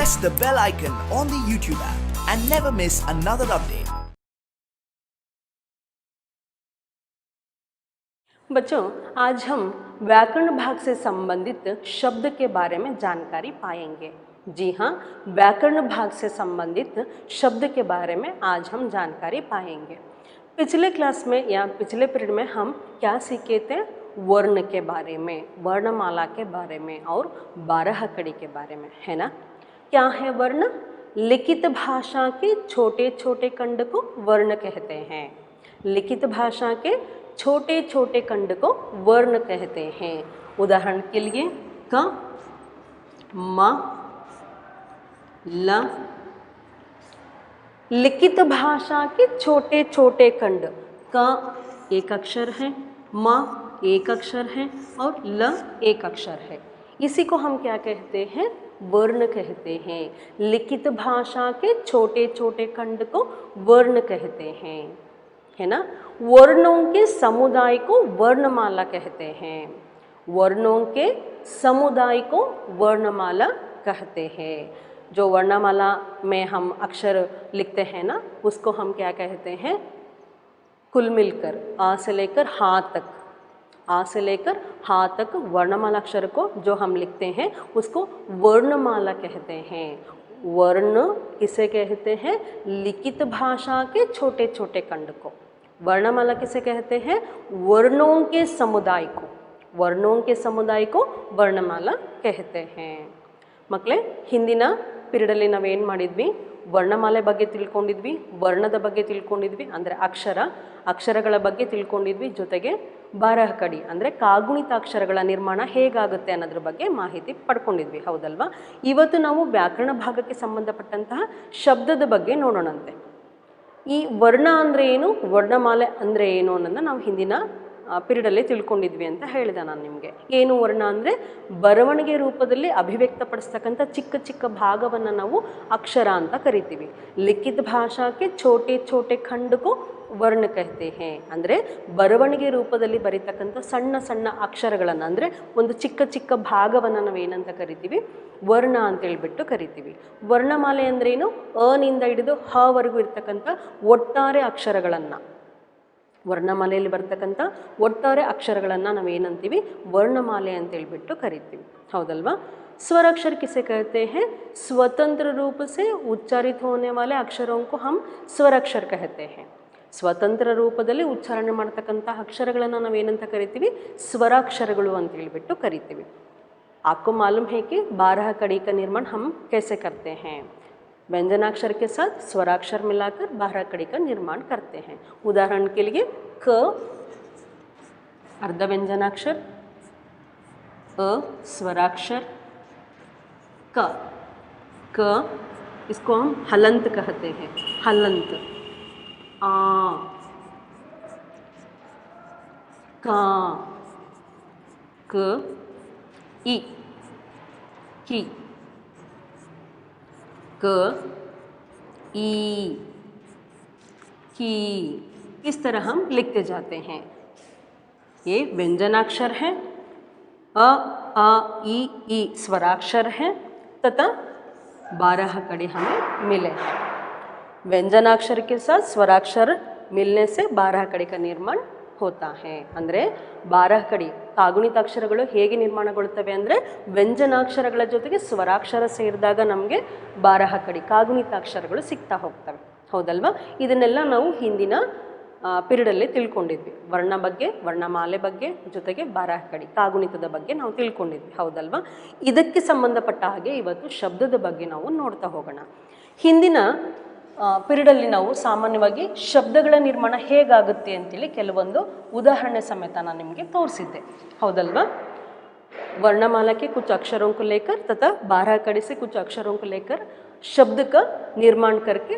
press the bell icon on the YouTube app and never miss another update. बच्चों, आज हम व्याकरण भाग से संबंधित शब्द के बारे में जानकारी पाएंगे। जी हाँ, व्याकरण भाग से संबंधित शब्द के बारे में आज हम जानकारी पाएंगे। पिछले क्लास में या पिछले पीरियड में हम क्या सीखे थे? वर्ण के बारे में, वर्णमाला के बारे में और 12 कड़ी के बारे में, है ना। क्या है वर्ण? लिखित भाषा के छोटे छोटे खंड को वर्ण कहते हैं। लिखित भाषा के छोटे छोटे खंड को वर्ण कहते हैं। उदाहरण के लिए क, म, ल। लिखित भाषा के छोटे छोटे खंड, क एक अक्षर है, म एक अक्षर है और ल एक अक्षर है। इसी को हम क्या कहते हैं? वर्ण कहते हैं। लिखित भाषा के छोटे छोटे खंड को वर्ण कहते हैं, है ना। वर्णों के समुदाय को वर्णमाला कहते हैं। वर्णों के समुदाय को वर्णमाला कहते हैं। जो वर्णमाला में हम अक्षर लिखते हैं ना, उसको हम क्या कहते हैं? कुल मिलकर आ से लेकर हा तक, आ से लेकर हा तक वर्णमाला अक्षर को जो हम लिखते हैं उसको वर्णमाला कहते हैं। वर्ण किसे कहते हैं? लिखित भाषा के छोटे छोटे खंड को। वर्णमाला किसे कहते हैं? वर्णों के समुदाय को, वर्णों के समुदाय को वर्णमाला कहते हैं। ಮಕ್ಕಳೇ, ಹಿಂದಿನ ಪಿರಿಯಡಲ್ಲಿ ನಾವೇನು ಮಾಡಿದ್ವಿ? ವರ್ಣಮಾಲೆ ಬಗ್ಗೆ ತಿಳ್ಕೊಂಡಿದ್ವಿ, ವರ್ಣದ ಬಗ್ಗೆ ತಿಳ್ಕೊಂಡಿದ್ವಿ, ಅಂದರೆ ಅಕ್ಷರಗಳ ಬಗ್ಗೆ ತಿಳ್ಕೊಂಡಿದ್ವಿ, ಜೊತೆಗೆ 12 ಕಡಿ ಅಂದರೆ ಕಾಗುಣಿತ ಅಕ್ಷರಗಳ ನಿರ್ಮಾಣ ಹೇಗಾಗುತ್ತೆ ಅನ್ನೋದ್ರ ಬಗ್ಗೆ ಮಾಹಿತಿ ಪಡ್ಕೊಂಡಿದ್ವಿ, ಹೌದಲ್ವಾ. ಇವತ್ತು ನಾವು ವ್ಯಾಕರಣ ಭಾಗಕ್ಕೆ ಸಂಬಂಧಪಟ್ಟಂತಹ ಶಬ್ದದ ಬಗ್ಗೆ ನೋಡೋಣಂತೆ. ಈ ವರ್ಣ ಅಂದರೆ ಏನು, ವರ್ಣಮಾಲೆ ಅಂದರೆ ಏನು ಅನ್ನೋದನ್ನ ನಾವು ಹಿಂದಿನ ಪಿರಿಯಡಲ್ಲಿ ತಿಳ್ಕೊಂಡಿದ್ವಿ ಅಂತ ಹೇಳಿದೆ ನಾನು ನಿಮಗೆ. ಏನು ವರ್ಣ ಅಂದರೆ ಬರವಣಿಗೆ ರೂಪದಲ್ಲಿ ಅಭಿವ್ಯಕ್ತಪಡಿಸ್ತಕ್ಕಂಥ ಚಿಕ್ಕ ಚಿಕ್ಕ ಭಾಗವನ್ನು ನಾವು ಅಕ್ಷರ ಅಂತ ಕರಿತೀವಿ. ಲಿಖಿತ ಭಾಷಾಕ್ಕೆ ಛೋಟೆ ಛೋಟೆ ಖಂಡಕ್ಕೂ ವರ್ಣ ಕಹತೆ ಹೇ. ಅಂದರೆ ಬರವಣಿಗೆ ರೂಪದಲ್ಲಿ ಬರೀತಕ್ಕಂಥ ಸಣ್ಣ ಸಣ್ಣ ಅಕ್ಷರಗಳನ್ನು, ಅಂದರೆ ಒಂದು ಚಿಕ್ಕ ಚಿಕ್ಕ ಭಾಗವನ್ನು ನಾವು ಏನಂತ ಕರಿತೀವಿ? ವರ್ಣ ಅಂತೇಳ್ಬಿಟ್ಟು ಕರಿತೀವಿ. ವರ್ಣಮಾಲೆ ಅಂದ್ರೇನು? ಅನಿಂದ ಹಿಡಿದು ಹವರೆಗೂ ಇರ್ತಕ್ಕಂಥ ಒಟ್ಟಾರೆ ಅಕ್ಷರಗಳನ್ನು, ವರ್ಣಮಾಲೆಯಲ್ಲಿ ಬರ್ತಕ್ಕಂಥ ಒಟ್ಟಾರೆ ಅಕ್ಷರಗಳನ್ನು ನಾವೇನಂತೀವಿ? ವರ್ಣಮಾಲೆ ಅಂತೇಳ್ಬಿಟ್ಟು ಕರಿತೀವಿ, ಹೌದಲ್ವಾ. स्वराक्षर किसे कहते हैं? स्वतंत्र रूप से उच्चारित होने वाले अक्षरों को हम स्वराक्षर कहते हैं. ಸ್ವತಂತ್ರ ರೂಪದಲ್ಲಿ ಉಚ್ಚಾರಣೆ ಮಾಡ್ತಕ್ಕಂಥ ಅಕ್ಷರಗಳನ್ನು ನಾವೇನಂತ ಕರಿತೀವಿ? ಸ್ವರಾಕ್ಷರಗಳು ಅಂತ ಹೇಳ್ಬಿಟ್ಟು ಕರಿತೀವಿ. आपको मालूम है कि 12 कड़ी का निर्माण हम कैसे करते हैं? व्यंजनाक्षर के साथ स्वराक्षर मिलाकर 12 कड़ी का निर्माण करते हैं. उदाहरण के लिए क अर्ध व्यंजनाक्षर, अ स्वराक्षर, क इसको हम हलंत कहते हैं, हलंत. आ, का, क, ई, की, क, ई, की. इस तरह हम लिखते जाते हैं. ये व्यंजनाक्षर है, अ, आ, ई स्वराक्षर है तथा 12 कड़ी हमें मिले हैं. व्यंजनाक्षर के साथ स्वराक्षर मिलने से 12 कड़ी का निर्माण होता है. ಅಂದರೆ 12 ಕಡಿ ಕಾಗುಣಿತ ಅಕ್ಷರಗಳು ಹೇಗೆ ನಿರ್ಮಾಣಗೊಳ್ಳುತ್ತವೆ ಅಂದರೆ ವ್ಯಂಜನಾಕ್ಷರಗಳ ಜೊತೆಗೆ ಸ್ವರಾಕ್ಷರ ಸೇರಿದಾಗ ನಮಗೆ 12 ಕಡಿ ಕಾಗುಣಿತ ಅಕ್ಷರಗಳು ಸಿಗ್ತಾ ಹೋಗ್ತವೆ, ಹೌದಲ್ವಾ. ಇದನ್ನೆಲ್ಲ ನಾವು ಹಿಂದಿನ ಪಿರಿಯಡಲ್ಲಿ ತಿಳ್ಕೊಂಡಿದ್ವಿ. ವರ್ಣ ಬಗ್ಗೆ, ವರ್ಣಮಾಲೆ ಬಗ್ಗೆ, ಜೊತೆಗೆ 12 ಕಡಿ ಕಾಗುಣಿತದ ಬಗ್ಗೆ ನಾವು ತಿಳ್ಕೊಂಡಿದ್ವಿ, ಹೌದಲ್ವಾ. ಇದಕ್ಕೆ ಸಂಬಂಧಪಟ್ಟ ಹಾಗೆ ಇವತ್ತು ಶಬ್ದದ ಬಗ್ಗೆ ನಾವು ನೋಡ್ತಾ ಹೋಗೋಣ. ಹಿಂದಿನ ಪಿರಿಯಡಲ್ಲಿ ನಾವು ಸಾಮಾನ್ಯವಾಗಿ ಶಬ್ದಗಳ ನಿರ್ಮಾಣ ಹೇಗಾಗುತ್ತೆ ಅಂತೇಳಿ ಕೆಲವೊಂದು ಉದಾಹರಣೆ ಸಮೇತ ನಾನು ನಿಮಗೆ ತೋರಿಸಿದ್ದೆ, ಹೌದಲ್ವಾ. वर्णमाला के कुछ अक्षरों को लेकर तथा 12 कड़ी से कुछ अक्षरों को लेकर शब्द का निर्माण करके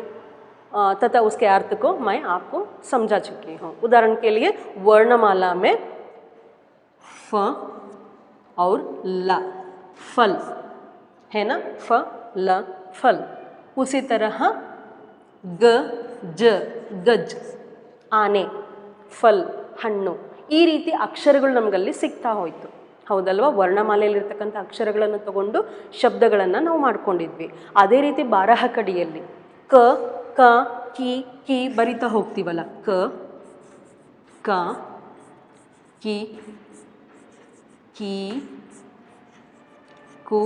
तथा उसके अर्थ को मैं आपको समझा चुकी हूँ. उदाहरण के लिए वर्णमाला में फ और ला, फल है ना, फ ल फल. उसी तरह ग ज गज, ಆನೆ, ಫಲ್, ಹಣ್ಣು. ಈ ರೀತಿ ಅಕ್ಷರಗಳು ನಮಗಲ್ಲಿ ಸಿಗ್ತಾ ಹೋಯಿತು, ಹೌದಲ್ವಾ? ವರ್ಣಮಾಲೆಯಲ್ಲಿರ್ತಕ್ಕಂಥ ಅಕ್ಷರಗಳನ್ನು ತಗೊಂಡು ಶಬ್ದಗಳನ್ನು ನಾವು ಮಾಡ್ಕೊಂಡಿದ್ವಿ. ಅದೇ ರೀತಿ ಬಾರಹ ಕಡಿಯಲ್ಲಿ ಕ ಕ ಕಿ ಬರಿತಾ ಹೋಗ್ತೀವಲ್ಲ, ಕ ಕ ಕಿ ಕು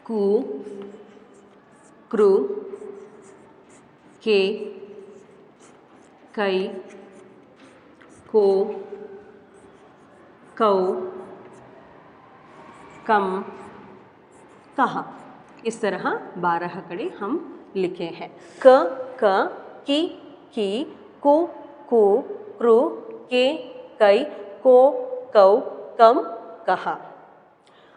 ಕು ಕೃ के कई को कौ कम कहा, इस तरह 12 कड़ी हम लिखे हैं. क की को कृ के कई को कौ कम कहा.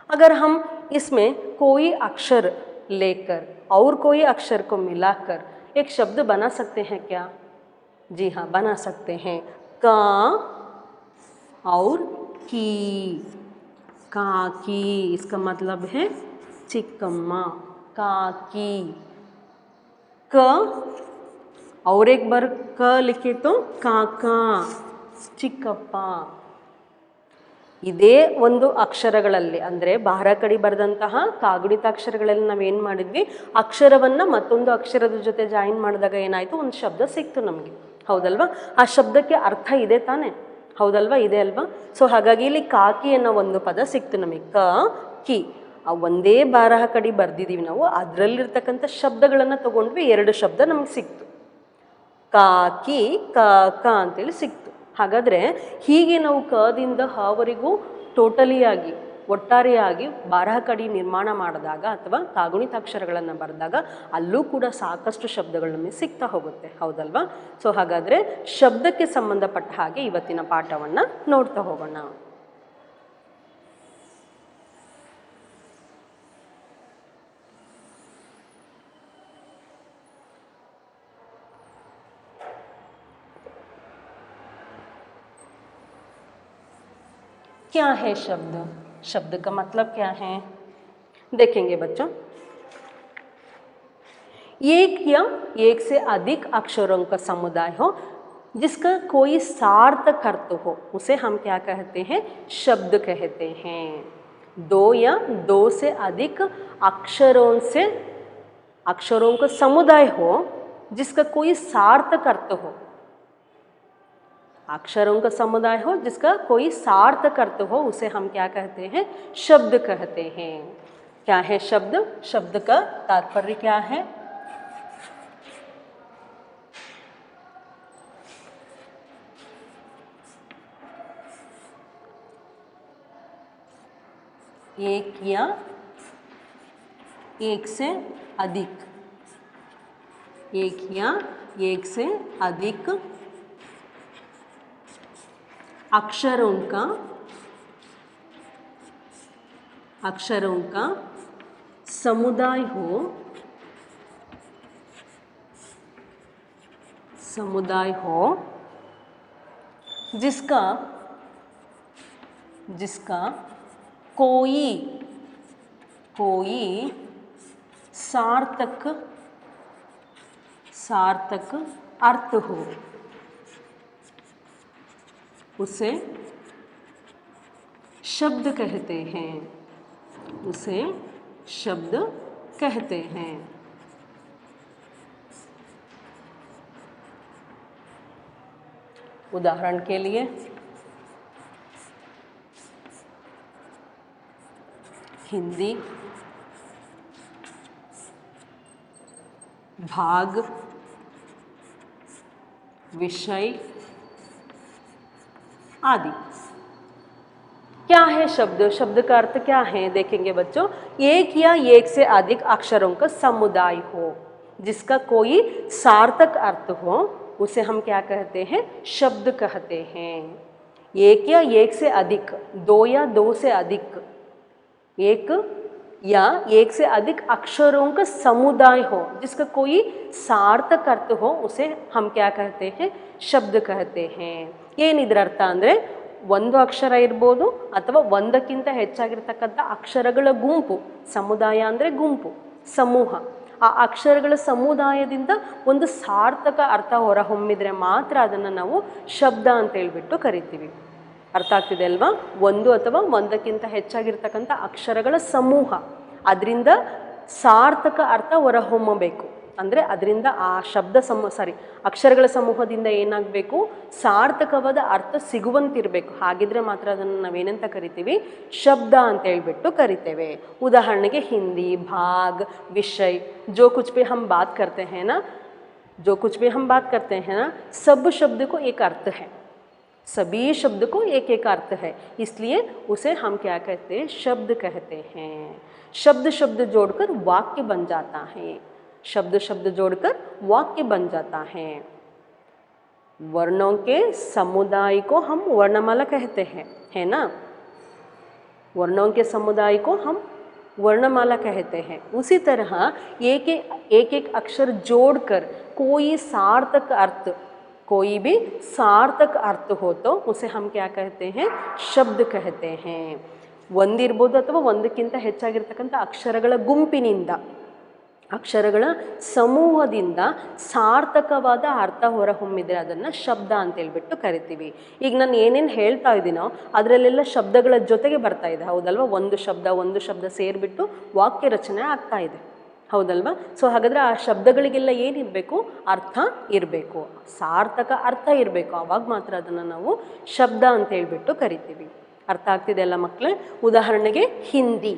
अगर हम इसमें कोई अक्षर लेकर और कोई अक्षर को मिलाकर एक शब्द बना सकते हैं क्या? जी हाँ, बना सकते हैं. का और की, काकी, इसका मतलब है चिक्कम्मा, काकी. क और एक बार क लिखे तो काका, ಚಿಕ್ಕಪ್ಪ. ಇದೇ ಒಂದು ಅಕ್ಷರಗಳಲ್ಲಿ ಅಂದರೆ ಬಾರಕಡಿ ಬರೆದಂತಹ ಕಾಗುಣಿತಾಕ್ಷರಗಳಲ್ಲಿ ನಾವೇನು ಮಾಡಿದ್ವಿ, ಅಕ್ಷರವನ್ನು ಮತ್ತೊಂದು ಅಕ್ಷರದ ಜೊತೆ ಜಾಯಿನ್ ಮಾಡಿದಾಗ ಏನಾಯಿತು, ಒಂದು ಶಬ್ದ ಸಿಕ್ತು ನಮಗೆ. ಹೌದಲ್ವಾ? ಆ ಶಬ್ದಕ್ಕೆ ಅರ್ಥ ಇದೆ ತಾನೆ? ಹೌದಲ್ವಾ? ಇದೆ ಅಲ್ವಾ? ಸೊ ಹಾಗಾಗಿ ಇಲ್ಲಿ ಕಾಕಿ ಅನ್ನೋ ಒಂದು ಪದ ಸಿಕ್ತು ನಮಗೆ. ಕ ಕಿ ಆ ಒಂದೇ ಬಾರಹ ಕಡಿ ಬರೆದಿದ್ದೀವಿ ನಾವು, ಅದರಲ್ಲಿರ್ತಕ್ಕಂಥ ಶಬ್ದಗಳನ್ನು ತಗೊಂಡ್ವಿ, 2 ಶಬ್ದ ನಮಗೆ ಸಿಕ್ತು. ಕಾಕಿ ಕ ಅಂತೇಳಿ ಸಿಕ್ತು. ಹಾಗಾದರೆ ಹೀಗೆ ನಾವು ಕದಿಂದ ಹವರೆಗೂ ಟೋಟಲಿಯಾಗಿ ಒಟ್ಟಾರೆಯಾಗಿ ಬಾರಹ ಕಡಿ ನಿರ್ಮಾಣ ಮಾಡಿದಾಗ ಅಥವಾ ಕಾಗುಣಿತಾಕ್ಷರಗಳನ್ನು ಬರೆದಾಗ ಅಲ್ಲೂ ಕೂಡ ಸಾಕಷ್ಟು ಶಬ್ದಗಳು ನಮಗೆ ಸಿಗ್ತಾ ಹೋಗುತ್ತೆ. ಹೌದಲ್ವಾ? ಸೊ ಹಾಗಾದರೆ ಶಬ್ದಕ್ಕೆ ಸಂಬಂಧಪಟ್ಟ ಹಾಗೆ ಇವತ್ತಿನ ಪಾಠವನ್ನು ನೋಡ್ತಾ ಹೋಗೋಣ. क्या है शब्द? शब्द का मतलब क्या है देखेंगे बच्चों. एक या एक से अधिक अक्षरों का समुदाय हो जिसका कोई सार्थक अर्थ हो, उसे हम क्या कहते हैं? शब्द कहते हैं. 2 या 2 से अधिक अक्षरों का समुदाय हो जिसका कोई सार्थक अर्थ हो. अक्षरों का समुदाय हो जिसका कोई सार्थक अर्थ हो, उसे हम क्या कहते हैं? शब्द कहते हैं. क्या है शब्द? शब्द का तात्पर्य क्या है? एक या एक से अधिक, एक या एक से अधिक अक्षरों का समुदाय हो जिसका कोई सार्थक अर्थ हो, उसे शब्द कहते हैं. उसे शब्द कहते हैं. उदाहरण के लिए हिंदी, भाग, विषय आदि. क्या है शब्द? शब्द का अर्थ क्या है देखेंगे बच्चों. एक या एक से अधिक अक्षरों का समुदाय हो जिसका कोई सार्थक अर्थ हो, उसे हम क्या कहते हैं? शब्द कहते हैं. एक या एक से अधिक, 2 या 2 से अधिक, एक या एक से अधिक अक्षरों का समुदाय हो जिसका कोई सार्थक अर्थ हो, उसे हम क्या कहते हैं? शब्द कहते हैं. ಏನಿದ್ರ ಅರ್ಥ ಅಂದರೆ ಒಂದು ಅಕ್ಷರ ಇರ್ಬೋದು ಅಥವಾ ಒಂದಕ್ಕಿಂತ ಹೆಚ್ಚಾಗಿರ್ತಕ್ಕಂಥ ಅಕ್ಷರಗಳ ಗುಂಪು. ಸಮುದಾಯ ಅಂದರೆ ಗುಂಪು, ಸಮೂಹ. ಆ ಅಕ್ಷರಗಳ ಸಮುದಾಯದಿಂದ ಒಂದು ಸಾರ್ಥಕ ಅರ್ಥ ಹೊರಹೊಮ್ಮಿದ್ರೆ ಮಾತ್ರ ಅದನ್ನು ನಾವು ಶಬ್ದ ಅಂತ ಹೇಳ್ಬಿಟ್ಟು ಕರಿತೀವಿ. ಅರ್ಥ ಆಗ್ತಿದೆ ಅಲ್ವಾ? ಒಂದು ಅಥವಾ ಒಂದಕ್ಕಿಂತ ಹೆಚ್ಚಾಗಿರ್ತಕ್ಕಂಥ ಅಕ್ಷರಗಳ ಸಮೂಹ, ಅದರಿಂದ ಸಾರ್ಥಕ ಅರ್ಥ ಹೊರಹೊಮ್ಮಬೇಕು. ಅಂದರೆ ಅದರಿಂದ ಆ ಅಕ್ಷರಗಳ ಸಮೂಹದಿಂದ ಏನಾಗಬೇಕು, ಸಾರ್ಥಕವಾದ ಅರ್ಥ ಸಿಗುವಂತಿರಬೇಕು. ಹಾಗಿದ್ರೆ ಮಾತ್ರ ಅದನ್ನು ನಾವೇನಂತ ಕರಿತೀವಿ, ಶಬ್ದ ಅಂತ ಹೇಳ್ಬಿಟ್ಟು ಕರಿತೇವೆ. ಉದಾಹರಣೆಗೆ ಹಿಂದಿ, ಭಾಗ್, ವಿಷಯ್, जो कुछ भी हम बात करते हैं ना, सब शब्द को एक अर्थ है, सभी शब्द को एक एक अर्थ है, इसलिए उसे हम क्या कहते हैं, शब्द कहते हैं. शब्द शब्द जोड़कर वाक्य बन जाता है, शब्द शब्द जोड़कर वाक्य बन जाता है. वर्णों के समुदाय को हम वर्णमाला कहते हैं, है ना? वर्णों के समुदाय को हम वर्णमाला कहते हैं. उसी तरह एक एक अक्षर जोड़कर कोई सार्थक अर्थ, कोई भी सार्थक अर्थ हो तो उसे हम क्या कहते हैं, शब्द कहते हैं. ಒಂದಿರ್ಬೋದು ಅಥವಾ ಒಂದಕ್ಕಿಂತ ಹೆಚ್ಚಾಗಿರ್ತಕ್ಕಂಥ ಅಕ್ಷರಗಳ ಗುಂಪಿನಿಂದ, ಅಕ್ಷರಗಳ ಸಮೂಹದಿಂದ ಸಾರ್ಥಕವಾದ ಅರ್ಥ ಹೊರಹೊಮ್ಮಿದ್ರೆ ಅದನ್ನು ಶಬ್ದ ಅಂತೇಳ್ಬಿಟ್ಟು ಕರಿತೀವಿ. ಈಗ ನಾನು ಏನೇನು ಹೇಳ್ತಾ ಇದ್ದೀನೋ ಅದರಲ್ಲೆಲ್ಲ ಶಬ್ದಗಳ ಜೊತೆಗೆ ಬರ್ತಾ ಇದೆ, ಹೌದಲ್ವಾ? ಒಂದು ಶಬ್ದ ಸೇರಿಬಿಟ್ಟು ವಾಕ್ಯ ರಚನೆ ಆಗ್ತಾ ಇದೆ, ಹೌದಲ್ವಾ? ಸೊ ಹಾಗಾದರೆ ಆ ಶಬ್ದಗಳಿಗೆಲ್ಲ ಏನಿರಬೇಕು, ಅರ್ಥ ಇರಬೇಕು, ಸಾರ್ಥಕ ಅರ್ಥ ಇರಬೇಕು. ಆವಾಗ ಮಾತ್ರ ಅದನ್ನು ನಾವು ಶಬ್ದ ಅಂತ ಹೇಳ್ಬಿಟ್ಟು ಕರಿತೀವಿ. ಅರ್ಥ ಆಗ್ತಿದೆ ಅಲ್ಲ ಮಕ್ಕಳೇ? ಉದಾಹರಣೆಗೆ ಹಿಂದಿ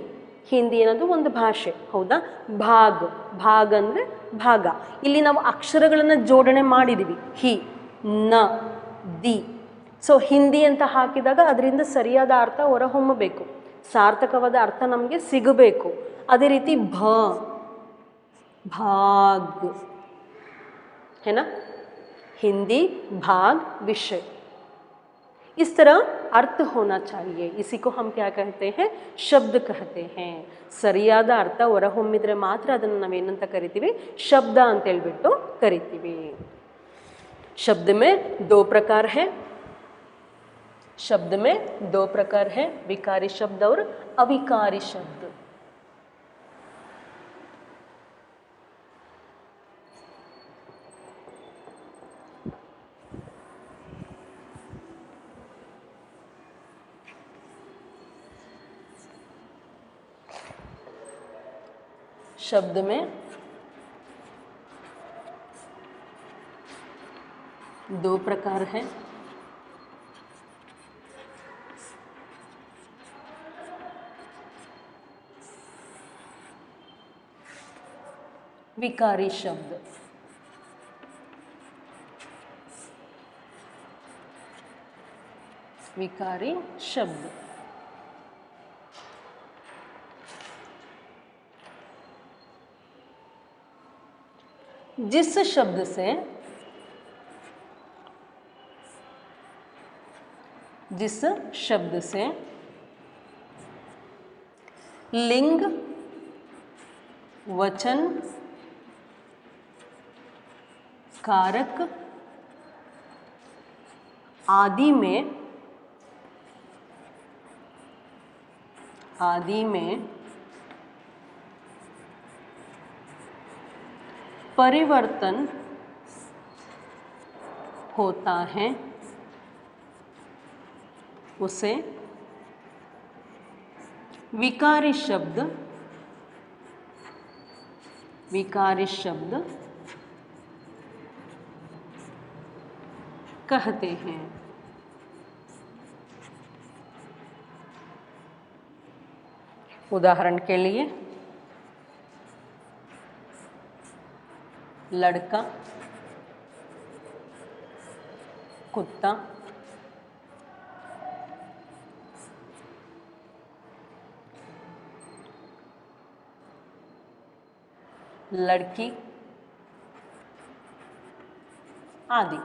ಅನ್ನೋದು ಒಂದು ಭಾಷೆ, ಹೌದಾ? ಭಾಗ್ ಅಂದರೆ ಭಾಗ. ಇಲ್ಲಿ ನಾವು ಅಕ್ಷರಗಳನ್ನು ಜೋಡಣೆ ಮಾಡಿದ್ದೀವಿ, ಹಿ, ನ, ದಿ. ಸೊ ಹಿಂದಿ ಅಂತ ಹಾಕಿದಾಗ ಅದರಿಂದ ಸರಿಯಾದ ಅರ್ಥ ಹೊರಹೊಮ್ಮಬೇಕು, ಸಾರ್ಥಕವಾದ ಅರ್ಥ ನಮಗೆ ಸಿಗಬೇಕು. ಅದೇ ರೀತಿ भाग है ना, हिंदी, भाग, विषय, इस तरह अर्थ होना चाहिए. इसी को हम क्या कहते हैं, शब्द कहते हैं. ಸರಿಯಾದ ಅರ್ಥ ಹೊರಹೊಮ್ಮಿದ್ರೆ ಮಾತ್ರ ಅದನ್ನು ನಾವೇನಂತ ಕರಿತೀವಿ, ಶಬ್ದ ಅಂತ ಹೇಳ್ಬಿಟ್ಟು ಕರಿತೀವಿ. शब्द में दो प्रकार है, विकारी शब्द और अविकारी शब्द. शब्द में दो प्रकार हैं, विकारी शब्द. विकारी शब्द जिस शब्द से लिंग, वचन, कारक आदि में परिवर्तन होता है उसे विकारी शब्द कहते हैं. उदाहरण के लिए लड़का, कुत्ता, लड़की आदि.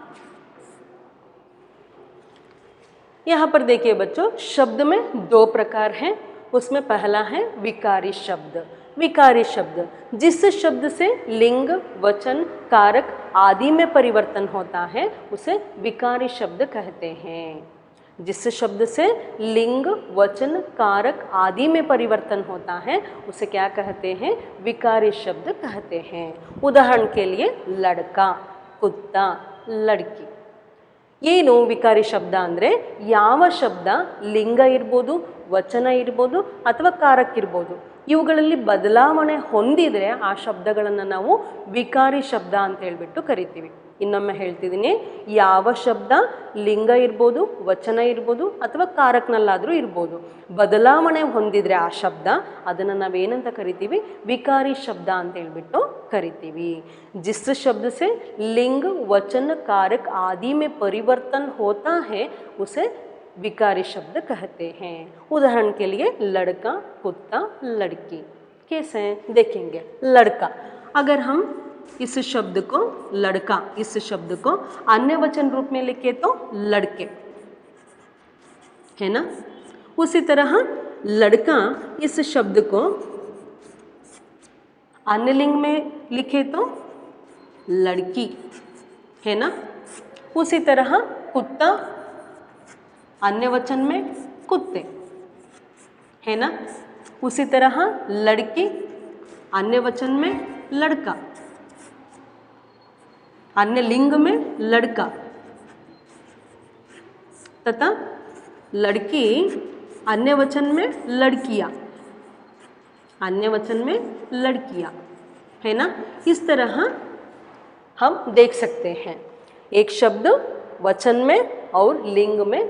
यहाँ पर देखिए बच्चों, शब्द में दो प्रकार हैं. उसमें पहला है विकारी शब्द. विकारी शब्द जिस शब्द से लिंग, वचन, कारक आदि में परिवर्तन होता है उसे विकारी शब्द कहते हैं. जिस शब्द से लिंग, वचन, कारक आदि में परिवर्तन होता है उसे क्या कहते हैं, विकारी शब्द कहते हैं. उदाहरण के लिए लड़का, कुत्ता, लड़की. ಏನು ವಿಕಾರಿ ಶಬ್ದ ಅಂದರೆ ಯಾವ ಶಬ್ದ ಲಿಂಗ ಇರ್ಬೋದು, ವಚನ ಇರ್ಬೋದು ಅಥವಾ ಕಾರಕ್ಕಿರ್ಬೋದು, ಇವುಗಳಲ್ಲಿ ಬದಲಾವಣೆ ಹೊಂದಿದರೆ ಆ ಶಬ್ದಗಳನ್ನು ನಾವು ವಿಕಾರಿ ಶಬ್ದ ಅಂತ ಹೇಳ್ಬಿಟ್ಟು ಕರಿತೀವಿ. ಇನ್ನೊಮ್ಮೆ ಹೇಳ್ತಿದ್ದೀನಿ, ಯಾವ ಶಬ್ದ ಲಿಂಗ ಇರ್ಬೋದು, ವಚನ ಇರ್ಬೋದು ಅಥವಾ ಕಾರಕ್ನಲ್ಲಾದರೂ ಇರ್ಬೋದು, ಬದಲಾವಣೆ ಹೊಂದಿದರೆ ಆ ಶಬ್ದ, ಅದನ್ನು ನಾವೇನಂತ ಕರಿತೀವಿ, ವಿಕಾರಿ ಶಬ್ದ ಅಂತ ಹೇಳ್ಬಿಟ್ಟು ಕರಿತೀವಿ. जिस शब्द से लिंग वचन कारक आदि में परिवर्तन होता है उसे विकारी शब्द कहते हैं. उदाहरण के लिए लड़का, कुत्ता, लड़की. कैसे देखेंगे? लड़का, अगर हम इस शब्द को लड़का, इस शब्द को अन्य वचन रूप में लिखे तो लड़के, है ना. उसी तरह लड़का इस शब्द को अन्य लिंग में लिखे तो लड़की, है ना. उसी तरह कुत्ता अन्य वचन में कुत्ते, है ना. उसी तरह लड़की अन्य वचन में लड़का, अन्य लिंग में लड़का, तथा लड़की अन्य वचन में लड़कियां, अन्य वचन में लड़कियां, है ना. इस तरह हम देख सकते हैं एक शब्द वचन में और लिंग में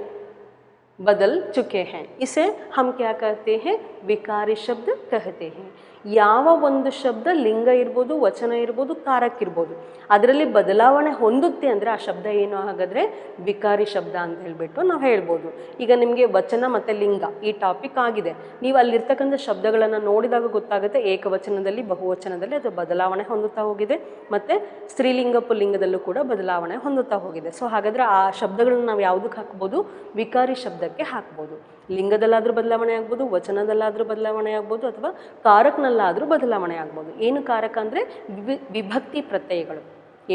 बदल चुके हैं. इसे हम क्या कहते हैं? विकारी शब्द कहते हैं. ಯಾವ ಒಂದು ಶಬ್ದ ಲಿಂಗ ಇರ್ಬೋದು, ವಚನ ಇರ್ಬೋದು, ಕಾರಕ್ಕಿರ್ಬೋದು, ಅದರಲ್ಲಿ ಬದಲಾವಣೆ ಹೊಂದುತ್ತೆ ಅಂದರೆ ಆ ಶಬ್ದ ಏನು ಹಾಗಾದರೆ ವಿಕಾರಿ ಶಬ್ದ ಅಂತ ಹೇಳಿಬಿಟ್ಟು ನಾವು ಹೇಳ್ಬೋದು. ಈಗ ನಿಮಗೆ ವಚನ ಮತ್ತು ಲಿಂಗ ಈ ಟಾಪಿಕ್ ಆಗಿದೆ, ನೀವು ಅಲ್ಲಿರ್ತಕ್ಕಂಥ ಶಬ್ದಗಳನ್ನು ನೋಡಿದಾಗ ಗೊತ್ತಾಗುತ್ತೆ ಏಕವಚನದಲ್ಲಿ, ಬಹುವಚನದಲ್ಲಿ ಅದು ಬದಲಾವಣೆ ಹೊಂದುತ್ತಾ ಹೋಗಿದೆ, ಮತ್ತು ಸ್ತ್ರೀಲಿಂಗ ಪುಲ್ಲಿಂಗದಲ್ಲೂ ಕೂಡ ಬದಲಾವಣೆ ಹೊಂದುತ್ತಾ ಹೋಗಿದೆ. ಸೊ ಹಾಗಾದರೆ ಆ ಶಬ್ದಗಳನ್ನ ನಾವು ಯಾವುದಕ್ಕೆ ಹಾಕ್ಬೋದು? ವಿಕಾರಿ ಶಬ್ದಕ್ಕೆ ಹಾಕ್ಬೋದು. ಲಿಂಗದಲ್ಲಾದರೂ ಬದಲಾವಣೆ ಆಗ್ಬೋದು, ವಚನದಲ್ಲಾದರೂ ಬದಲಾವಣೆ ಆಗ್ಬೋದು, ಅಥವಾ ಕಾರಕ್ನಲ್ಲಾದರೂ ಬದಲಾವಣೆ ಆಗ್ಬೋದು. ಏನು ಕಾರಕ ಅಂದರೆ ವಿಭಕ್ತಿ ಪ್ರತ್ಯಯಗಳು,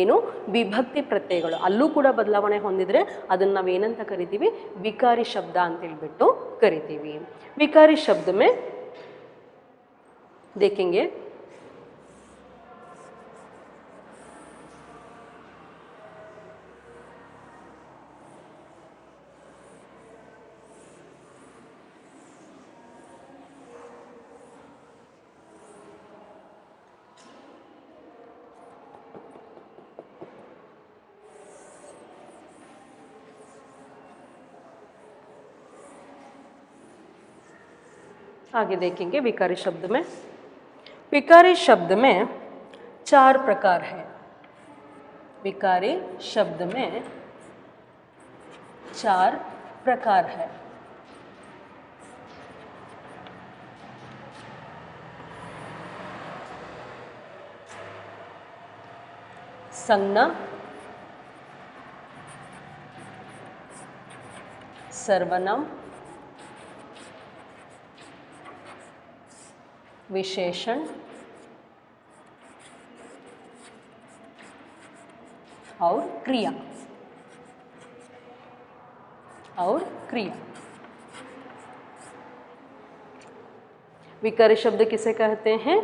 ಏನು ವಿಭಕ್ತಿ ಪ್ರತ್ಯಯಗಳು ಅಲ್ಲೂ ಕೂಡ ಬದಲಾವಣೆ ಹೊಂದಿದರೆ ಅದನ್ನು ನಾವೇನಂತ ಕರಿತೀವಿ? ವಿಕಾರಿ ಶಬ್ದ ಅಂತ ಹೇಳ್ಬಿಟ್ಟು ಕರಿತೀವಿ. ವಿಕಾರಿ ಶಬ್ದ ಮೇ ದೇखेंगे आगे देखेंगे. विकारी शब्द में, विकारी शब्द में 4 प्रकार है. विकारी शब्द में 4 प्रकार है. संज्ञा, सर्वनाम, विशेषण और क्रिया, और क्रिया. विकारी शब्द किसे कहते हैं?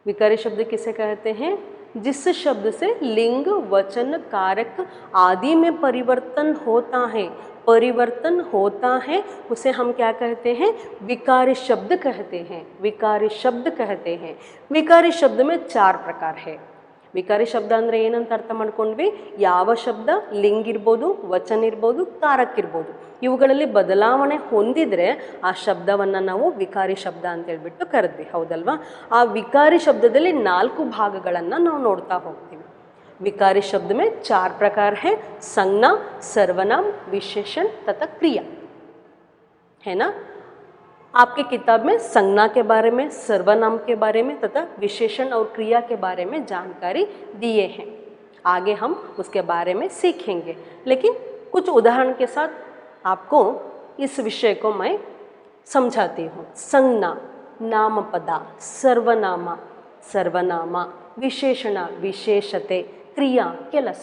विकारी शब्द किसे कहते हैं? जिस शब्द से लिंग, वचन, कारक आदि में परिवर्तन होता है, परिवर्तन होता है, उसे हम क्या कहते हैं? विकारी शब्द कहते हैं. विकारी शब्द कहते हैं. विकारी शब्द में 4 प्रकार है. ವಿಕಾರಿ ಶಬ್ದ ಅಂದರೆ ಏನಂತ ಅರ್ಥ ಮಾಡ್ಕೊಂಡ್ವಿ? ಯಾವ ಶಬ್ದ ಲಿಂಗ ಇರ್ಬೋದು, ವಚನ ಇರ್ಬೋದು, ಕಾರಕ್ಕಿರ್ಬೋದು, ಇವುಗಳಲ್ಲಿ ಬದಲಾವಣೆ ಹೊಂದಿದರೆ ಆ ಶಬ್ದವನ್ನು ನಾವು ವಿಕಾರಿ ಶಬ್ದ ಅಂತ ಹೇಳ್ಬಿಟ್ಟು ಕರೆದ್ವಿ, ಹೌದಲ್ವಾ? ಆ ವಿಕಾರಿ ಶಬ್ದದಲ್ಲಿ 4 ಭಾಗಗಳನ್ನು ನಾವು ನೋಡ್ತಾ ಹೋಗ್ತೀವಿ. विकारी शब्द में 4 प्रकार है. संज्ञा, सर्वनाम, विशेषण तथा क्रिया, है ना. आपके किताब में संज्ञा के बारे में, सर्वनाम के बारे में तथा विशेषण और क्रिया के बारे में जानकारी दिए हैं. आगे हम उसके बारे में सीखेंगे, लेकिन कुछ उदाहरण के साथ आपको इस विषय को मैं समझाती हूँ. संज्ञा, नामपद, सर्वनाम, सर्वनाम, विशेषण, विशेषते, क्रिया, ಕೆಲಸ.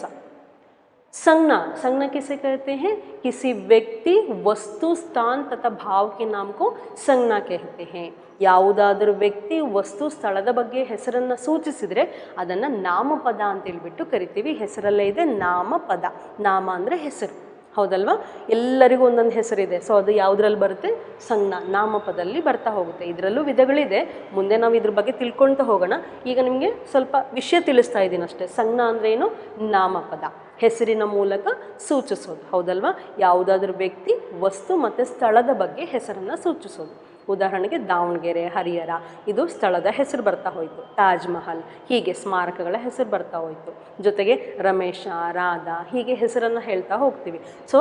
संज्ञा, संज्ञा किसे कहते हैं? किसी व्यक्ति, वस्तु, स्थान तथा भाव के नाम को संज्ञा कहते हैं. ಯಾವುದಾದರೂ ವ್ಯಕ್ತಿ, ವಸ್ತು, ಸ್ಥಳದ ಬಗ್ಗೆ ಹೆಸರನ್ನು ಸೂಚಿಸಿದರೆ ಅದನ್ನು ನಾಮಪದ ಅಂತ ಹೇಳ್ಬಿಟ್ಟು ಕರಿತೀವಿ. ಹೆಸರಲ್ಲೇ ಇದೆ ನಾಮಪದ. ನಾಮ ಅಂದರೆ ಹೆಸರು, ಹೌದಲ್ವಾ? ಎಲ್ಲರಿಗೂ ಒಂದೊಂದು ಹೆಸರಿದೆ. ಸೊ ಅದು ಯಾವುದ್ರಲ್ಲಿ ಬರುತ್ತೆ? ಸಂಜ್ಞಾ, ನಾಮಪದಲ್ಲಿ ಬರ್ತಾ ಹೋಗುತ್ತೆ. ಇದರಲ್ಲೂ ವಿಧಗಳಿದೆ, ಮುಂದೆ ನಾವು ಇದ್ರ ಬಗ್ಗೆ ತಿಳ್ಕೊಳ್ತಾ ಹೋಗೋಣ. ಈಗ ನಿಮಗೆ ಸ್ವಲ್ಪ ವಿಷಯ ತಿಳಿಸ್ತಾ ಇದ್ದೀನಿ ಅಷ್ಟೇ. ಸಂಜ್ಞಾ ಅಂದರೆ ಏನು? ನಾಮಪದ, ಹೆಸರಿನ ಮೂಲಕ ಸೂಚಿಸೋದು, ಹೌದಲ್ವಾ? ಯಾವುದಾದ್ರೂ ವ್ಯಕ್ತಿ, ವಸ್ತು ಮತ್ತು ಸ್ಥಳದ ಬಗ್ಗೆ ಹೆಸರನ್ನು ಸೂಚಿಸೋದು. ಉದಾಹರಣೆಗೆ ದಾವಣಗೆರೆ, ಹರಿಹರ, ಇದು ಸ್ಥಳದ ಹೆಸರು ಬರ್ತಾ ಹೋಯಿತು. ತಾಜ್ ಮಹಲ್, ಹೀಗೆ ಸ್ಮಾರಕಗಳ ಹೆಸರು ಬರ್ತಾ ಹೋಯಿತು. ಜೊತೆಗೆ ರಮೇಶ, ರಾಧಾ, ಹೀಗೆ ಹೆಸರನ್ನು ಹೇಳ್ತಾ ಹೋಗ್ತೀವಿ. ಸೊ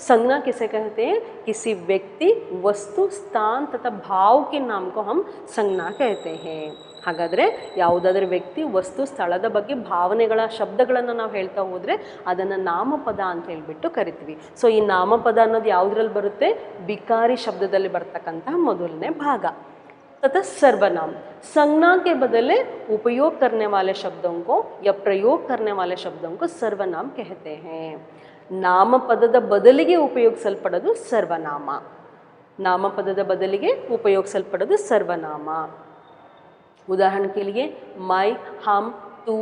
संज्ञा किसे कहते हैं? किसी व्यक्ति, वस्तु, स्थान तथा भाव के नाम को हम संज्ञा कहते हैं. ಹಾಗಾದರೆ ಯಾವುದಾದ್ರೂ ವ್ಯಕ್ತಿ, ವಸ್ತು, ಸ್ಥಳದ ಬಗ್ಗೆ ಭಾವನೆಗಳ ಶಬ್ದಗಳನ್ನು ನಾವು ಹೇಳ್ತಾ ಹೋದರೆ ಅದನ್ನು ನಾಮಪದ ಅಂತ ಹೇಳ್ಬಿಟ್ಟು ಕರಿತೀವಿ. ಸೊ ಈ ನಾಮಪದ ಅನ್ನೋದು ಯಾವುದ್ರಲ್ಲಿ ಬರುತ್ತೆ? ವಿಕಾರಿ ಶಬ್ದದಲ್ಲಿ ಬರ್ತಕ್ಕಂತಹ ಮೊದಲನೇ ಭಾಗ. तथा सर्वनाम, संज्ञा के बदले उपयोग करने वाले शब्दों को या प्रयोग करने वाले शब्दों को सर्वनाम कहते हैं. ನಾಮಪದದ ಬದಲಿಗೆ ಉಪಯೋಗಿಸಲ್ಪಡೋದು ಸರ್ವನಾಮ. ನಾಮಪದದ ಬದಲಿಗೆ ಉಪಯೋಗಿಸಲ್ಪಡೋದು ಸರ್ವನಾಮ. उदाहरण के लिए मैं, हम, तू,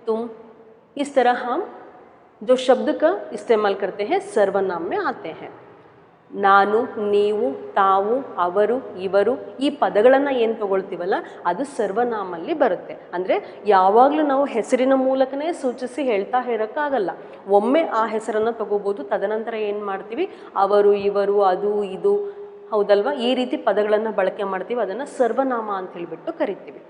तुम, इस तरह हम जो शब्द का इस्तेमाल करते हैं सर्वनाम में आते हैं. ನಾನು, ನೀವು, ತಾವು, ಅವರು, ಇವರು, ಈ ಪದಗಳನ್ನು ಏನು ತಗೊಳ್ತೀವಲ್ಲ ಅದು ಸರ್ವನಾಮಲ್ಲಿ ಬರುತ್ತೆ. ಅಂದರೆ ಯಾವಾಗಲೂ ನಾವು ಹೆಸರಿನ ಮೂಲಕನೇ ಸೂಚಿಸಿ ಹೇಳ್ತಾ ಇರೋಕ್ಕಾಗಲ್ಲ. ಒಮ್ಮೆ ಆ ಹೆಸರನ್ನು ತಗೋಬೋದು, ತದನಂತರ ಏನು ಮಾಡ್ತೀವಿ? ಅವರು, ಇವರು, ಅದು, ಇದು, ಹೌದಲ್ವಾ? ಈ ರೀತಿ ಪದಗಳನ್ನು ಬಳಕೆ ಮಾಡ್ತೀವಿ. ಅದನ್ನು ಸರ್ವನಾಮ ಅಂತ ಹೇಳಿಬಿಟ್ಟು ಕರಿತೀವಿ.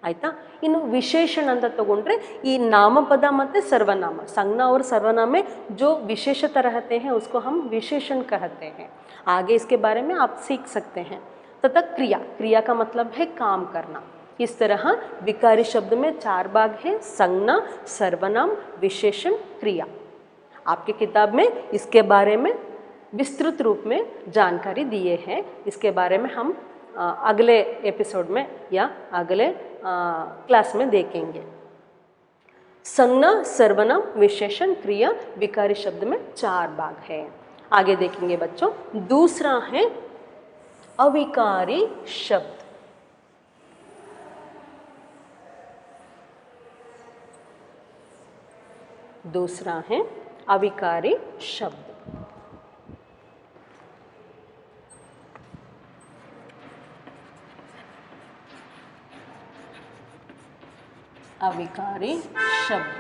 ಆಯಿತಾ? ಇನ್ನು ವಿಶೇಷಣ ಅಂತ ತಗೊಂಡ್ರೆ ಈ ನಾಮಪದ ಮತ್ತು ಸರ್ವನಾಮ, संज्ञा और सर्वनाम में जो विशेषता रहते हैं उसको हम विशेषण कहते हैं. आगे इसके बारे में आप सीख सकते हैं. तथा क्रिया, क्रिया का मतलब है काम करना. इस तरह विकारी शब्द में 4 भाग हैं: संज्ञा, सर्वनाम, विशेषण, क्रिया. आपके किताब में इसके बारे में विस्तृत रूप में जानकारी दिए हैं. इसके बारे में हम अगले एपिसोड में या अगले क्लास में देखेंगे. संज्ञा, सर्वनाम, विशेषण, क्रिया, विकारी शब्द में 4 भाग है. आगे देखेंगे बच्चों. दूसरा है अविकारी शब्द. दूसरा है अविकारी शब्द. अविकारी शब्द,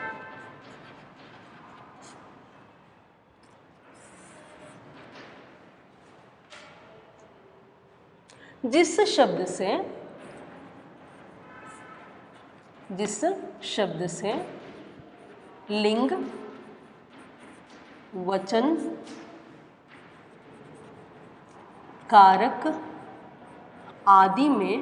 जिस शब्द से लिंग, वचन, कारक आदि में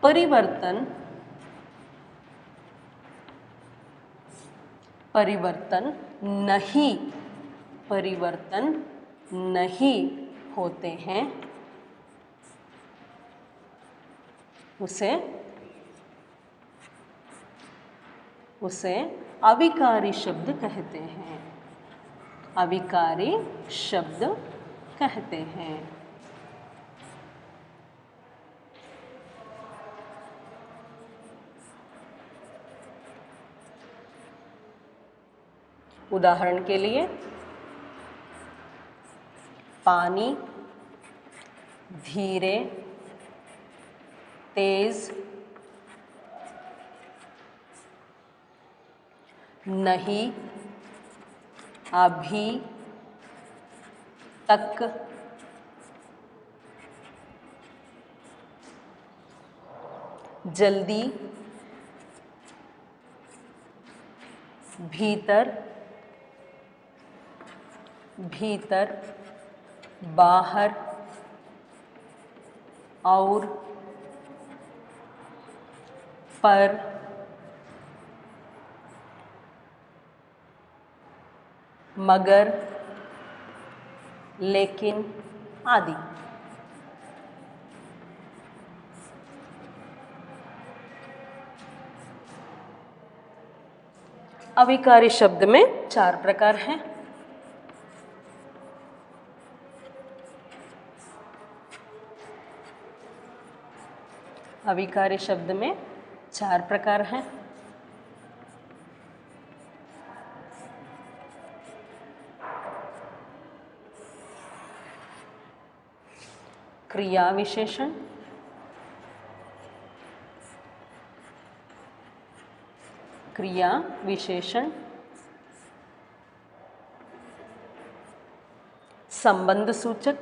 परिवर्तन नहीं होते हैं उसे अविकारी शब्द कहते हैं. अविकारी शब्द कहते हैं. उदाहरण के लिए पानी, धीरे, तेज, नहीं, अभी, तक, जल्दी, भीतर, बाहर, और, पर, मगर, लेकिन आदि. अविकारी शब्द में 4 प्रकार हैं। अविकारी शब्द में 4 प्रकार हैं। क्रिया विशेषण, क्रिया विशेषण, संबंध सूचक,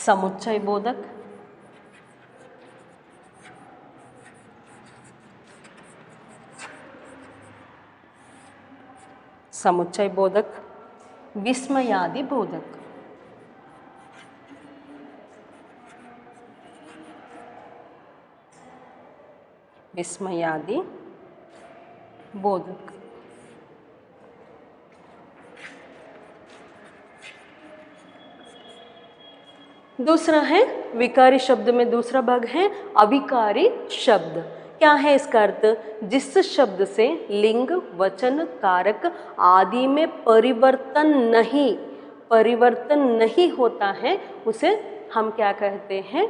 समुच्चय बोधक, समुच्चय बोधक, विस्मयादि बोधक। विस्मयादि बोधक। दूसरा है विकारी शब्द में दूसरा भाग है अविकारी शब्द। क्या है इसका अर्थ? जिस शब्द से लिंग, वचन, कारक आदि में परिवर्तन नहीं होता है उसे हम क्या कहते हैं?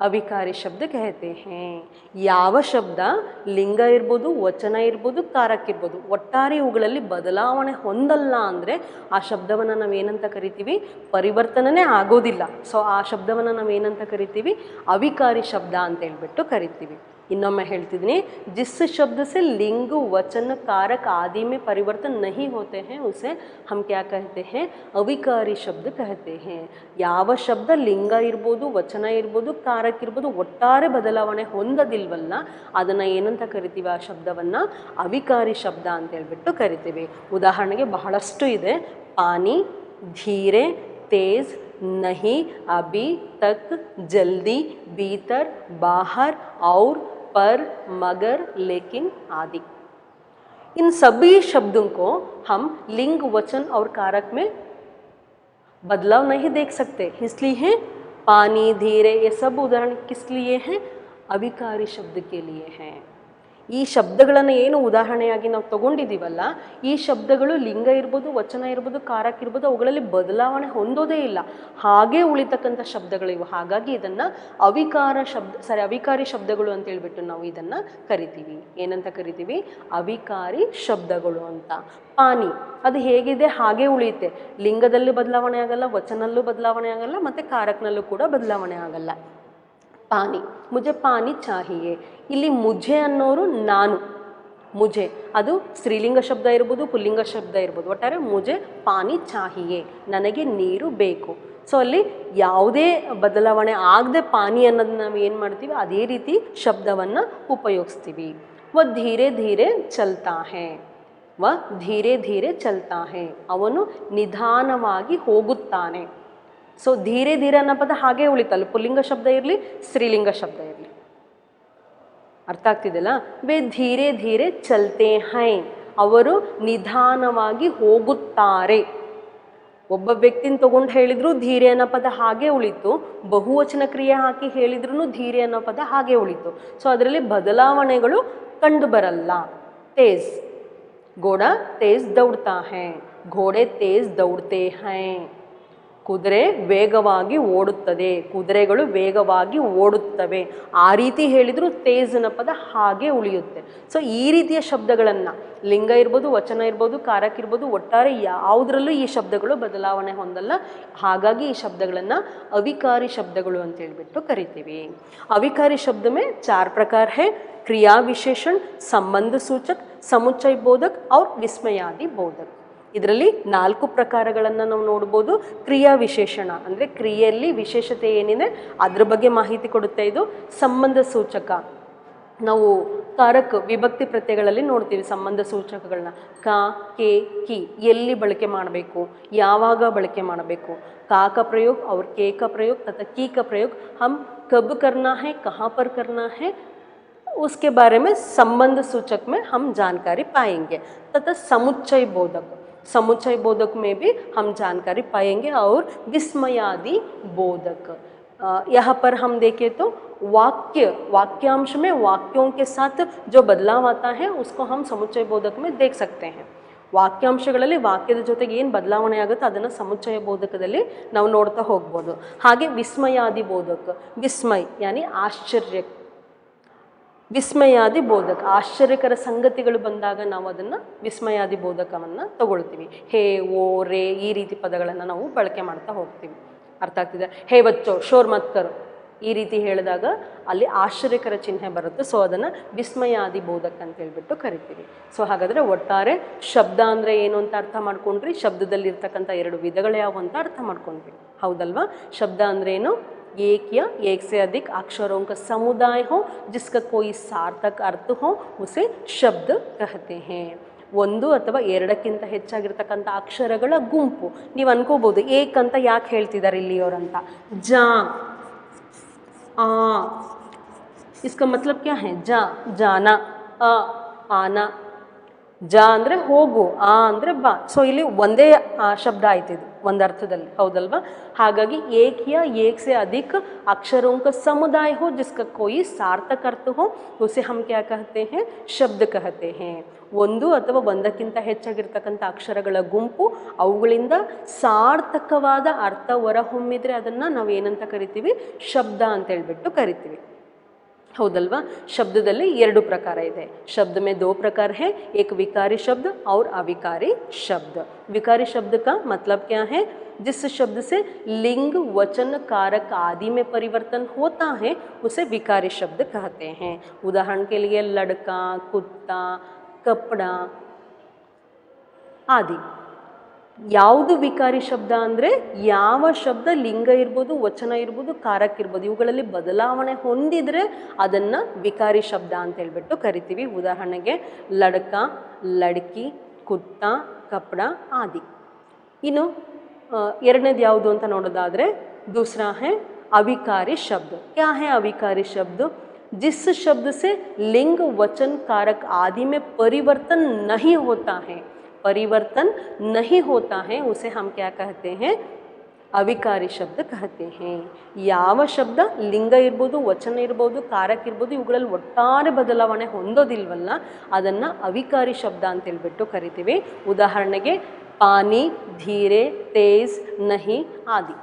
अविकारी शब्द कहते हैं। ಯಾವ ಶಬ್ದ ಲಿಂಗ ಇರ್ಬೋದು, ವಚನ ಇರ್ಬೋದು, ಕಾರಕ ಇರ್ಬೋದು, ಒಟ್ಟಾರೆ ಇವುಗಳಲ್ಲಿ ಬದಲಾವಣೆ ಹೊಂದಲ್ಲ ಅಂದರೆ ಆ ಶಬ್ದವನ್ನು ನಾವೇನಂತ ಕರಿತೀವಿ? ಪರಿವರ್ತನೆ ಆಗೋದಿಲ್ಲ. ಸೊ ಆ ಶಬ್ದವನ್ನು ನಾವೇನಂತ ಕರಿತೀವಿ? ಅವಿಕಾರಿ ಶಬ್ದ ಅಂತ ಹೇಳ್ಬಿಟ್ಟು ಕರಿತೀವಿ। ಇನ್ನೊಮ್ಮೆ ಹೇಳ್ತಿದ್ದೀನಿ, जिस शब्द से लिंग, वचन, कारक आदि में परिवर्तन नहीं होते हैं उसे हम क्या कहते हैं? अविकारी शब्द कहते हैं। ಯಾವ ಶಬ್ದ ಲಿಂಗ ಇರ್ಬೋದು, ವಚನ ಇರ್ಬೋದು, ಕಾರಕ ಇರ್ಬೋದು, ಒಟ್ಟಾರೆ ಬದಲಾವಣೆ ಹೊಂದದಿಲ್ವಲ್ಲ ಅದನ್ನು ಏನಂತ ಕರಿತೀವಿ? ಆ ಶಬ್ದವನ್ನು ಅವಿಕಾರಿ ಶಬ್ದ ಅಂತ ಹೇಳ್ಬಿಟ್ಟು ಕರಿತೀವಿ। ಉದಾಹರಣೆಗೆ ಬಹಳಷ್ಟು ಇದೆ। ಪಾನಿ, ಧೀರೆ, तेज, नहीं, अभी, तक, जल्दी, भीतर, बाहर, और, पर, मगर, लेकिन आदि। इन सभी शब्दों को हम लिंग, वचन और कारक में बदलाव नहीं देख सकते, इसलिए पानी, धीरे ये सब उदाहरण किस लिए हैं? अविकारी शब्द के लिए हैं। ಈ ಶಬ್ದಗಳನ್ನು ಏನು ಉದಾಹರಣೆಯಾಗಿ ನಾವು ತಗೊಂಡಿದ್ದೀವಲ್ಲ, ಈ ಶಬ್ದಗಳು ಲಿಂಗ ಇರ್ಬೋದು, ವಚನ ಇರ್ಬೋದು, ಕಾರಕ ಇರ್ಬೋದು, ಅವುಗಳಲ್ಲಿ ಬದಲಾವಣೆ ಹೊಂದೋದೇ ಇಲ್ಲ, ಹಾಗೇ ಉಳಿತಕ್ಕಂಥ ಶಬ್ದಗಳಿವು। ಹಾಗಾಗಿ ಇದನ್ನು ಅವಿಕಾರಿ ಶಬ್ದಗಳು ಅಂತ ಹೇಳ್ಬಿಟ್ಟು ನಾವು ಇದನ್ನು ಕರಿತೀವಿ। ಏನಂತ ಕರಿತೀವಿ? ಅವಿಕಾರಿ ಶಬ್ದಗಳು ಅಂತ। ಪಾನಿ ಅದು ಹೇಗಿದೆ ಹಾಗೇ ಉಳಿಯುತ್ತೆ, ಲಿಂಗದಲ್ಲಿ ಬದಲಾವಣೆ ಆಗಲ್ಲ, ವಚನಲ್ಲೂ ಬದಲಾವಣೆ ಆಗಲ್ಲ, ಮತ್ತು ಕಾರಕನಲ್ಲೂ ಕೂಡ ಬದಲಾವಣೆ ಆಗಲ್ಲ। ಪಾನಿ, ಮುಜೆ ಪಾನಿ ಚಾಹಿಯೇ, ಇಲ್ಲಿ ಮುಜೆ ಅನ್ನೋರು ನಾನು, ಮುಜೆ ಅದು ಸ್ತ್ರೀಲಿಂಗ ಶಬ್ದ ಇರ್ಬೋದು, ಪುಲ್ಲಿಂಗ ಶಬ್ದ ಇರ್ಬೋದು, ಒಟ್ಟಾರೆ ಮುಜೆ ಪಾನಿ ಚಾಹಿಯೇ, ನನಗೆ ನೀರು ಬೇಕು। ಸೊ ಅಲ್ಲಿ ಯಾವುದೇ ಬದಲಾವಣೆ ಆಗದೆ ಪಾನಿ ಅನ್ನೋದನ್ನ ನಾವು ಏನು ಮಾಡ್ತೀವಿ? ಅದೇ ರೀತಿ ಶಬ್ದವನ್ನು ಉಪಯೋಗಿಸ್ತೀವಿ। ವ ಧೀರೆ ಧೀರೆ ಚಲ್ತಾ ಹೇ, ವ ಧೀರೆ ಧೀರೆ ಚಲ್ತಾ ಹೇ, ಅವನು ನಿಧಾನವಾಗಿ ಹೋಗುತ್ತಾನೆ। ಸೊ ಧೀರೆ ಧೀರೆ ಅನ್ನೋ ಪದ ಹಾಗೆ ಉಳಿತಲ್ಲ, ಪುಲ್ಲಿಂಗ ಶಬ್ದ ಇರಲಿ, ಸ್ತ್ರೀಲಿಂಗ ಶಬ್ದ ಇರಲಿ। ಅರ್ಥ ಆಗ್ತಿದೆಯಲ್ಲ? ವೇ ಧೀರೆ ಧೀರೆ ಚಲ್ತೆ ಹೈ, ಅವರು ನಿಧಾನವಾಗಿ ಹೋಗುತ್ತಾರೆ। ಒಬ್ಬ ವ್ಯಕ್ತಿನ ತಗೊಂಡು ಹೇಳಿದ್ರು ಧೀರೆ ಅನ್ನೋ ಪದ ಹಾಗೆ ಉಳಿತು, ಬಹುವಚನ ಕ್ರಿಯೆ ಹಾಕಿ ಹೇಳಿದ್ರು ಧೀರೆ ಅನ್ನೋ ಪದ ಹಾಗೆ ಉಳಿತು। ಸೊ ಅದರಲ್ಲಿ ಬದಲಾವಣೆಗಳು ಕಂಡು ಬರಲ್ಲ। ತೇಜ್, ಘೋಡಾ ತೇಜ್ ದೌಡ್ತಾ ಹೈ, ಘೋಡೆ ತೇಜ್ ದೌಡ್ತೆ ಹೈ, ಕುದುರೆ ವೇಗವಾಗಿ ಓಡುತ್ತದೆ, ಕುದುರೆಗಳು ವೇಗವಾಗಿ ಓಡುತ್ತವೆ, ಆ ರೀತಿ ಹೇಳಿದರೂ ತೇಜನ ಪದ ಹಾಗೆ ಉಳಿಯುತ್ತೆ। ಸೊ ಈ ರೀತಿಯ ಶಬ್ದಗಳನ್ನು ಲಿಂಗ ಇರ್ಬೋದು, ವಚನ ಇರ್ಬೋದು, ಕಾರಕ ಇರ್ಬೋದು, ಒಟ್ಟಾರೆ ಯಾವುದರಲ್ಲೂ ಈ ಶಬ್ದಗಳು ಬದಲಾವಣೆ ಹೊಂದಲ್ಲ, ಹಾಗಾಗಿ ಈ ಶಬ್ದಗಳನ್ನು ಅವಿಕಾರಿ ಶಬ್ದಗಳು ಅಂತ ಹೇಳ್ಬಿಟ್ಟು ಕರಿತೀವಿ। अविकारी शब्द में 4 प्रकार है, क्रिया विशेषण, संबंध सूचक, समुच्चय बोधक और विस्मयादि बोधक। ಇದರಲ್ಲಿ 4 ಪ್ರಕಾರಗಳನ್ನು ನಾವು ನೋಡ್ಬೋದು। ಕ್ರಿಯಾ ವಿಶೇಷಣ ಅಂದರೆ ಕ್ರಿಯೆಯಲ್ಲಿ ವಿಶೇಷತೆ ಏನಿದೆ ಅದ್ರ ಬಗ್ಗೆ ಮಾಹಿತಿ ಕೊಡುತ್ತೆ ಇದು। ಸಂಬಂಧ ಸೂಚಕ, ನಾವು ಕಾರಕ ವಿಭಕ್ತಿ ಪ್ರತ್ಯಯಗಳಲ್ಲಿ ನೋಡ್ತೀವಿ ಸಂಬಂಧ ಸೂಚಕಗಳನ್ನ, ಕ, ಕೆ, ಕಿ, ಎಲ್ಲಿ ಬಳಕೆ ಮಾಡಬೇಕು, ಯಾವಾಗ ಬಳಕೆ ಮಾಡಬೇಕು, का का प्रयोग और के का प्रयोग तथा की का प्रयोग हम कब करना है, कहाँ पर करना है, उसके बारे में संबंध सूचक में हम जानकारी पाएंगे। तथा समुच्चय बोधक, समुच्चय बोधक में भी हम जानकारी पाएंगे और विस्मयादि बोधक। यहाँ पर हम देखें तो वाक्यांश में वाक्यों के साथ जो बदलाव आता है उसको हम समुच्चय बोधक में देख सकते हैं। ವಾಕ್ಯಾಂಶಗಳಲ್ಲಿ ವಾಕ್ಯದ ಜೊತೆಗೆ ಏನು ಬದಲಾವಣೆ ಆಗುತ್ತೆ ಅದನ್ನು ಸಮುಚ್ಚಯ ಬೋಧಕದಲ್ಲಿ ನಾವು ನೋಡ್ತಾ ಹೋಗ್ಬೋದು. ಹಾಗೆ ವಿಸ್ಮಯಾದಿ ಬೋಧಕ, ವಿಸ್ಮಯ ಯಾನಿ ಆಶ್ಚರ್ಯ, ವಿಸ್ಮಯಾದಿ ಬೋಧಕ ಆಶ್ಚರ್ಯಕರ ಸಂಗತಿಗಳು ಬಂದಾಗ ನಾವು ಅದನ್ನು ವಿಸ್ಮಯಾದಿ ಬೋಧಕವನ್ನು ತಗೊಳ್ತೀವಿ. ಹೇ, ಓ, ರೇ ಈ ರೀತಿ ಪದಗಳನ್ನು ನಾವು ಬಳಕೆ ಮಾಡ್ತಾ ಹೋಗ್ತೀವಿ. ಅರ್ಥ ಆಗ್ತಿದೆ? ಹೇ ಬಚ್ಚೋ, ಶೋರ್ ಮತ್ ಕರೋ ಈ ರೀತಿ ಹೇಳಿದಾಗ ಅಲ್ಲಿ ಆಶ್ಚರ್ಯಕರ ಚಿಹ್ನೆ ಬರುತ್ತೆ. ಸೊ ಅದನ್ನು ವಿಸ್ಮಯಾದಿ ಬೋಧಕ ಅಂತ ಹೇಳ್ಬಿಟ್ಟು ಕರಿತೀವಿ. ಸೊ ಹಾಗಾದರೆ ಒಟ್ಟಾರೆ ಶಬ್ದ ಅಂದರೆ ಏನು ಅಂತ ಅರ್ಥ ಮಾಡ್ಕೊಂಡ್ರಿ, ಶಬ್ದದಲ್ಲಿರ್ತಕ್ಕಂಥ 2 ವಿಧಗಳು ಯಾವ ಅಂತ ಅರ್ಥ ಮಾಡ್ಕೊಂಡ್ವಿ, ಹೌದಲ್ವಾ? ಶಬ್ದ ಅಂದರೆ ಏನು? एक या एक से अधिक अक्षरों का समुदाय हो जिसका कोई सार्थक अर्थ हो उसे शब्द कहते हैं. ಒಂದು ಅಥವಾ ಎರಡಕ್ಕಿಂತ ಹೆಚ್ಚಾಗಿರ್ತಕ್ಕಂಥ ಅಕ್ಷರಗಳ ಗುಂಪು. ನೀವು ಅನ್ಕೋಬಹುದು ಏಕ್ ಅಂತ ಯಾಕೆ ಹೇಳ್ತಿದ್ದಾರೆ ಇಲ್ಲಿಯವರಂತ. ಜಾ, आ, इसका मतलब क्या है? जा, जाना, आ, आना. ಜಾ ಅಂದರೆ ಹೋಗು, ಆ ಅಂದರೆ ಬಾ. ಸೊ ಇಲ್ಲಿ ಒಂದೇ ಶಬ್ದ ಆಯ್ತು ಇದು ಒಂದು ಅರ್ಥದಲ್ಲಿ, ಹೌದಲ್ವಾ? ಹಾಗಾಗಿ ಏಕ್ ಯಾ ಏಕ್ ಸೆ ಅಧಿಕ ಅಕ್ಷರೋं का समुदाय हो जिसका कोई सार्थक अर्थ हो उसे हम क्या कहते हैं? ಶಬ್ದ कहते हैं. ಒಂದು ಅಥವಾ ಒಂದಕ್ಕಿಂತ ಹೆಚ್ಚಾಗಿರ್ತಕ್ಕಂಥ ಅಕ್ಷರಗಳ ಗುಂಪು, ಅವುಗಳಿಂದ ಸಾರ್ಥಕವಾದ ಅರ್ಥ ಹೊರಹೊಮ್ಮಿದ್ರೆ ಅದನ್ನು ನಾವು ಏನಂತ ಕರಿತೀವಿ? ಶಬ್ದ ಅಂತ ಹೇಳ್ಬಿಟ್ಟು ಕರಿತೀವಿ, ಹೌದಲ್ವಾ? ಶಬ್ದದಲ್ಲಿ 2 ಪ್ರಕಾರ ಇದೆ. शब्द में 2 प्रकार है, एक विकारी शब्द और अविकारी शब्द. विकारी शब्द का मतलब क्या है? जिस शब्द से लिंग, वचन, कारक आदि में परिवर्तन होता है उसे विकारी शब्द कहते हैं. उदाहरण के लिए लड़का, कुत्ता, कपड़ा आदि. ಯಾವುದು ವಿಕಾರಿ ಶಬ್ದ ಅಂದರೆ ಯಾವ ಶಬ್ದ ಲಿಂಗ ಇರ್ಬೋದು, ವಚನ ಇರ್ಬೋದು, ಕಾರಕ ಇರ್ಬೋದು, ಇವುಗಳಲ್ಲಿ ಬದಲಾವಣೆ ಹೊಂದಿದರೆ ಅದನ್ನು ವಿಕಾರಿ ಶಬ್ದ ಅಂತ ಹೇಳ್ಬಿಟ್ಟು ಕರಿತೀವಿ. ಉದಾಹರಣೆಗೆ ಲಡ್ಕ, ಲಡ್ಕಿ, ಕುತ್ತ, ಕಪಡ ಆದಿ. ಇನ್ನು ಎರಡನೇದು ಯಾವುದು ಅಂತ ನೋಡೋದಾದರೆ दूसरा है अविकारी शब्द. क्या है अविकारी शब्द? जिस शब्द से लिंग, वचन, कारक आदि में परिवर्तन नहीं होता है, परिवर्तन नहीं होता है उसे हम क्या कहते हैं? ಅವಿಕಾರಿ ಶಬ್ದ कहते हैं. ಯಾವ ಶಬ್ದ ಲಿಂಗ ಇರ್ಬೋದು, ವಚನ ಇರ್ಬೋದು, ಕಾರಕ ಇರ್ಬೋದು, ಇವುಗಳಲ್ಲಿ ಒಟ್ಟಾರೆ ಬದಲಾವಣೆ ಹೊಂದೋದಿಲ್ವಲ್ಲ ಅದನ್ನು ಅವಿಕಾರಿ ಶಬ್ದ ಅಂತ ಹೇಳ್ಬಿಟ್ಟು ಕರಿತೀವಿ. ಉದಾಹರಣೆಗೆ ಪಾನಿ, ಧೀರೆ, ತೇಜ್, ನಹಿ ಆದಿ.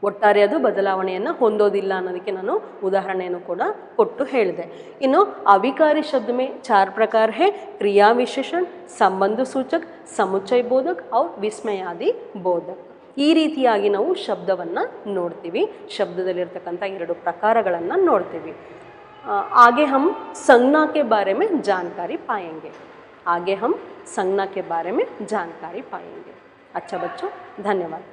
ಒಟ್ಟಾರೆ ಅದು ಬದಲಾವಣೆಯನ್ನು ಹೊಂದೋದಿಲ್ಲ ಅನ್ನೋದಕ್ಕೆ ನಾನು ಉದಾಹರಣೆಯನ್ನು ಕೂಡ ಕೊಟ್ಟು ಹೇಳಿದೆ. ಇನ್ನು अविकारी शब्द में 4 प्रकार है, क्रिया विशेषण, संबंध सूचक, समुच्चय बोधक और विस्मयादि बोधक. ಈ ರೀತಿಯಾಗಿ ನಾವು ಶಬ್ದವನ್ನು ನೋಡ್ತೀವಿ. ಶಬ್ದದಲ್ಲಿರ್ತಕ್ಕಂಥ 2 ಪ್ರಕಾರಗಳನ್ನು ನೋಡ್ತೀವಿ. आगे हम संज्ञा के बारे में जानकारी पाएंगे. आगे हम संज्ञा के बारे में जानकारी पाएंगे. अच्छा बच्चों, धन्यवाद.